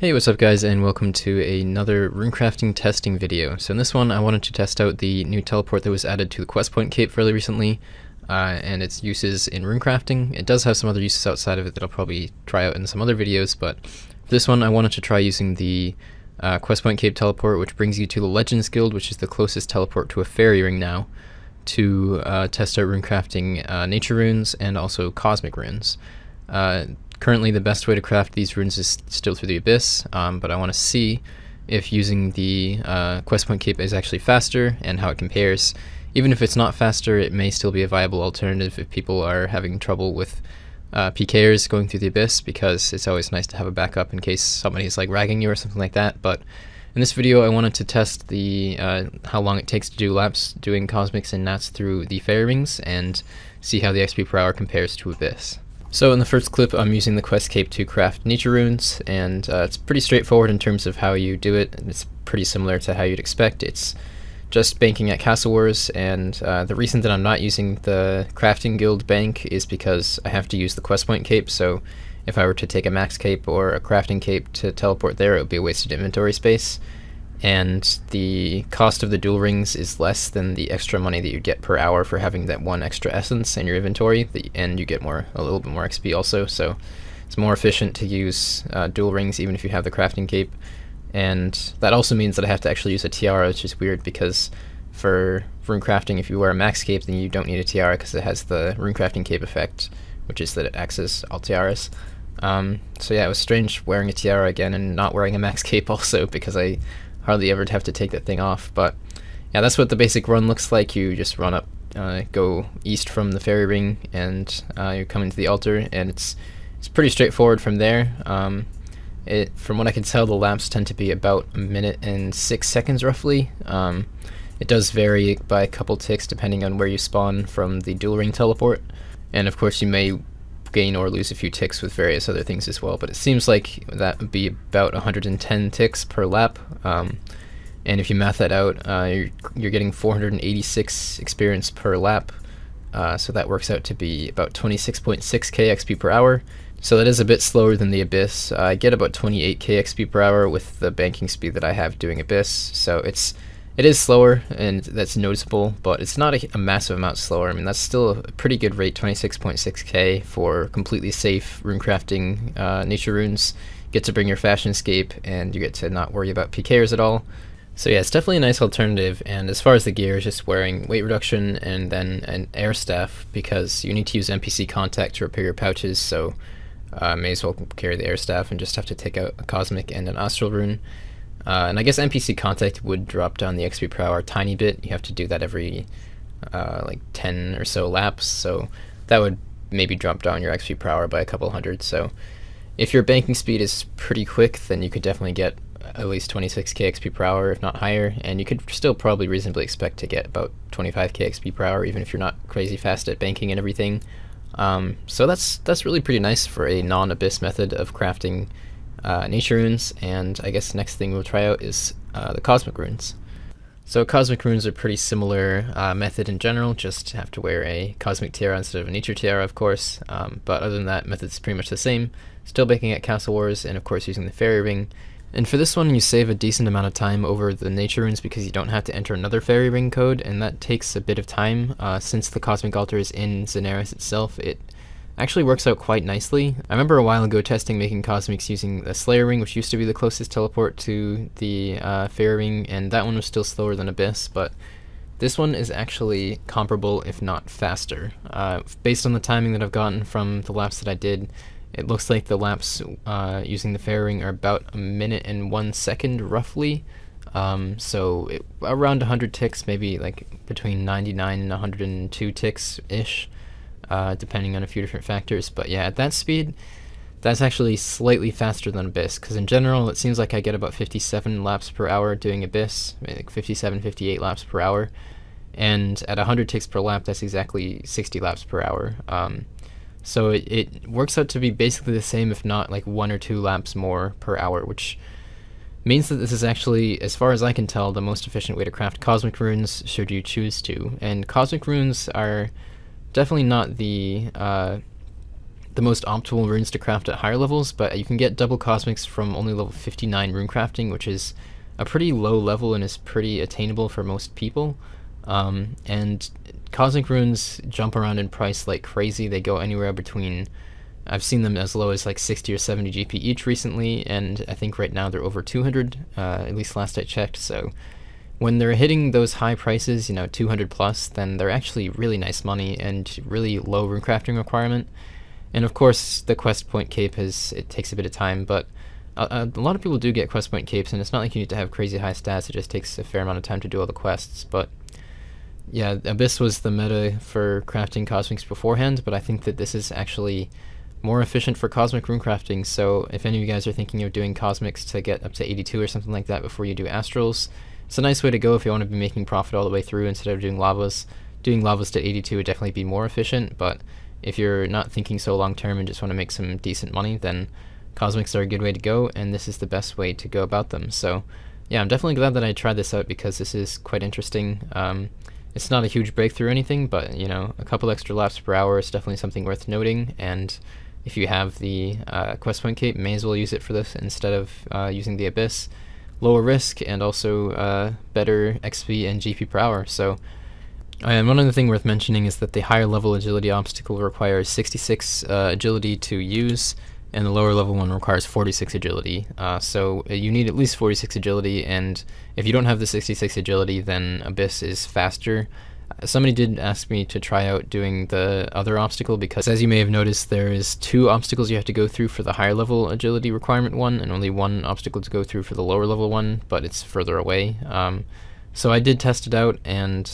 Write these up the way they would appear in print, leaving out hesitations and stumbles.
Hey, what's up guys, and welcome to another runecrafting testing video. So in this one I wanted to test out the new teleport that was added to the quest point cape fairly recently, and its uses in runecrafting. It does have some other uses outside of it that I'll probably try out in some other videos, but for this one I wanted to try using the quest point cape teleport, which brings you to the Legends Guild, which is the closest teleport to a fairy ring now, to test out runecrafting nature runes and also cosmic runes. Currently the best way to craft these runes is still through the Abyss, but I want to see if using the quest point cape is actually faster and how it compares. Even if it's not faster, it may still be a viable alternative if people are having trouble with PKers going through the Abyss, because it's always nice to have a backup in case somebody's like ragging you or something like that. But in this video I wanted to test the how long it takes to do laps doing cosmics and nats through the fairy rings and see how the XP per hour compares to Abyss. So in the first clip I'm using the quest cape to craft nature runes, and it's pretty straightforward in terms of how you do it. It's pretty similar to how you'd expect. It's just banking at Castle Wars, and the reason that I'm not using the crafting guild bank is because I have to use the quest point cape. So if I were to take a max cape or a crafting cape to teleport there, it would be a wasted inventory space, and the cost of the dual rings is less than the extra money that you get per hour for having that one extra essence in your inventory, and you get a little bit more XP also, so it's more efficient to use dual rings even if you have the crafting cape. And that also means that I have to actually use a tiara, which is weird because for runecrafting, if you wear a max cape, then you don't need a tiara because it has the runecrafting cape effect, which is that it acts as all tiaras. So yeah, it was strange wearing a tiara again and not wearing a max cape also, because I hardly ever have to take that thing off. But yeah, that's what the basic run looks like. You just run up, go east from the fairy ring, and you come into the altar, and it's pretty straightforward from there. From what I can tell, the laps tend to be about 1 minute and 6 seconds roughly. It does vary by a couple ticks depending on where you spawn from the dual ring teleport, and of course you may gain or lose a few ticks with various other things as well, but it seems like that would be about 110 ticks per lap, and if you math that out, you're getting 486 experience per lap, so that works out to be about 26.6k XP per hour. So that is a bit slower than the Abyss. I get about 28k XP per hour with the banking speed that I have doing Abyss, so it is slower, and that's noticeable, but it's not a massive amount slower. I mean, that's still a pretty good rate, 26.6k for completely safe runecrafting nature runes. You get to bring your fashionscape, and you get to not worry about PKers at all. So yeah, it's definitely a nice alternative, and as far as the gear, just wearing weight reduction and then an air staff, because you need to use NPC contact to repair your pouches, so may as well carry the air staff and just have to take out a cosmic and an astral rune. And I guess NPC contact would drop down the XP per hour a tiny bit. You have to do that every like 10 or so laps, so that would maybe drop down your XP per hour by a couple hundred. So if your banking speed is pretty quick, then you could definitely get at least 26k XP per hour, if not higher, and you could still probably reasonably expect to get about 25k XP per hour, even if you're not crazy fast at banking and everything. So that's really pretty nice for a non-Abyss method of crafting nature runes. And I guess the next thing we'll try out is the cosmic runes. So cosmic runes are pretty similar method in general, just have to wear a cosmic tiara instead of a nature tiara, of course, but other than that, method's pretty much the same. Still baking at Castle Wars, and of course using the fairy ring. And for this one you save a decent amount of time over the nature runes because you don't have to enter another fairy ring code, and that takes a bit of time. Since the cosmic altar is in Zenaris itself, it actually works out quite nicely. I remember a while ago testing making cosmics using the Slayer ring, which used to be the closest teleport to the fairy ring, and that one was still slower than Abyss, but this one is actually comparable if not faster. Based on the timing that I've gotten from the laps that I did, it looks like the laps using the fairy ring are about 1 minute and 1 second roughly, so around 100 ticks, maybe like between 99 and 102 ticks ish, depending on a few different factors. But yeah, at that speed, that's actually slightly faster than Abyss, because in general it seems like I get about 57 laps per hour doing Abyss, like 57, 58 laps per hour, and at 100 ticks per lap, that's exactly 60 laps per hour. So it works out to be basically the same, if not like 1 or 2 laps more per hour, which means that this is actually, as far as I can tell, the most efficient way to craft cosmic runes should you choose to. And cosmic runes are definitely not the the most optimal runes to craft at higher levels, but you can get double cosmics from only level 59 runecrafting, which is a pretty low level and is pretty attainable for most people. And cosmic runes jump around in price like crazy. They go anywhere between, I've seen them as low as like 60 or 70 GP each recently, and I think right now they're over 200, at least last I checked. So when they're hitting those high prices, 200 plus, then they're actually really nice money and really low runecrafting requirement. And of course, the quest point cape it takes a bit of time, but a lot of people do get quest point capes, and it's not like you need to have crazy high stats. It just takes a fair amount of time to do all the quests. But yeah, Abyss was the meta for crafting cosmics beforehand, but I think that this is actually more efficient for cosmic runecrafting. So if any of you guys are thinking of doing cosmics to get up to 82 or something like that before you do astrals, it's a nice way to go if you want to be making profit all the way through instead of doing lavas. Doing lavas to 82 would definitely be more efficient, but if you're not thinking so long term and just want to make some decent money, then cosmics are a good way to go, and this is the best way to go about them. So yeah, I'm definitely glad that I tried this out because this is quite interesting. It's not a huge breakthrough or anything, but a couple extra laps per hour is definitely something worth noting, and if you have the quest point cape, may as well use it for this instead of using the Abyss. Lower risk and also better XP and GP per hour. So and one other thing worth mentioning is that the higher level agility obstacle requires 66 agility to use, and the lower level one requires 46 agility. So you need at least 46 agility, and if you don't have the 66 agility, then Abyss is faster. Somebody did ask me to try out doing the other obstacle, because as you may have noticed, there is 2 obstacles you have to go through for the higher level agility requirement one, and only 1 obstacle to go through for the lower level one, but it's further away. So I did test it out, and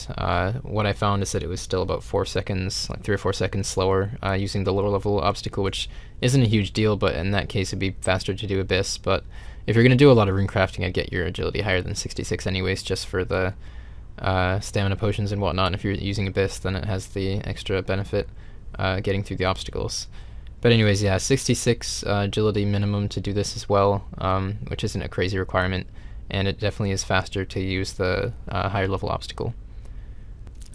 what I found is that it was still about 4 seconds, like 3 or 4 seconds slower using the lower level obstacle, which isn't a huge deal, but in that case it'd be faster to do Abyss. But if you're going to do a lot of runecrafting, I'd get your agility higher than 66 anyways, just for the stamina potions and whatnot. And if you're using Abyss, then it has the extra benefit getting through the obstacles. But anyways, yeah, 66 agility minimum to do this as well, which isn't a crazy requirement, and it definitely is faster to use the higher level obstacle.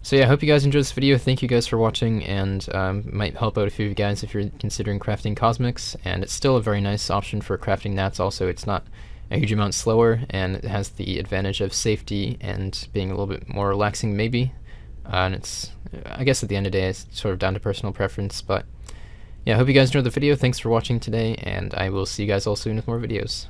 So yeah, I hope you guys enjoyed this video. Thank you guys for watching, and might help out a few of you guys if you're considering crafting cosmics. And it's still a very nice option for crafting nats also. It's not a huge amount slower, and it has the advantage of safety and being a little bit more relaxing maybe. And it's, I guess at the end of the day, it's sort of down to personal preference. But yeah, I hope you guys enjoyed the video. Thanks for watching today, and I will see you guys all soon with more videos.